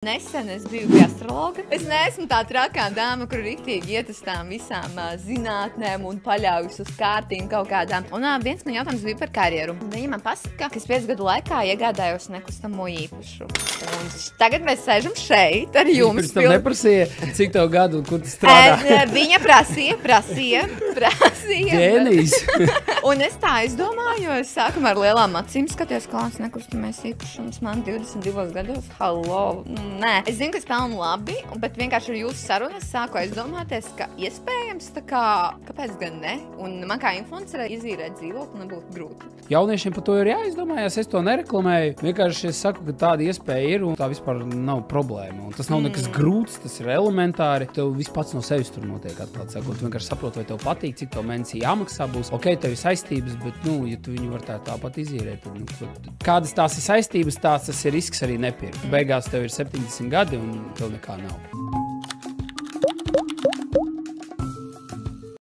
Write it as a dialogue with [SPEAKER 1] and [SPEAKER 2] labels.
[SPEAKER 1] Nesen es biju pie astrologa. Es neesmu tā trakā dāma, kur riktīgi iet uz tām visām zinātnēm un paļaujas uz kārtīm kaut kādām. Un viens man jautājums bija par karjeru. Viņa man pasaka, ka es 5 gadu laikā iegādājos nekustamo īpašu. Un tagad mēs sēžam šeit ar jums.
[SPEAKER 2] Viņš tam neprasīja, cik tev gadu un kur tu strādā?
[SPEAKER 1] Viņa prasīja.
[SPEAKER 2] Ģēnijs.
[SPEAKER 1] Un es tā izdomāju, jo es sākumā ar lielām acīm skaties, kāds nekustamais īpašums man 22 gados. Hallo! Nē, es zinu, ka es pelnu labi, bet vienkārši ar jūsu sarunu es sāku aizdomāties, ka iespējams tā kā, kāpēc gan ne? Un man kā influencerei izīrēt dzīvokli nebūtu grūti.
[SPEAKER 2] Jauniešiem par to ir jāizdomājas, es to nereklamēju. Vienkārši es saku, ka tāda iespēja ir un tā vispār nav problēma. Un tas nav nekas grūts, tas ir elementāri. Tev viss pats no sevis tur notiek, atklāt sakot. Tu vienkārši saproti, vai tev patīk, cik tev mēnesī jāmaksā būs. Ok, tev ir saistības, bet, ja tu viņu var tāpat izīrēt, tad, kādas tās ir saistības, tas ir risks arī nepirkt. Beigās tev ir 70 gadi un tev nekā nav.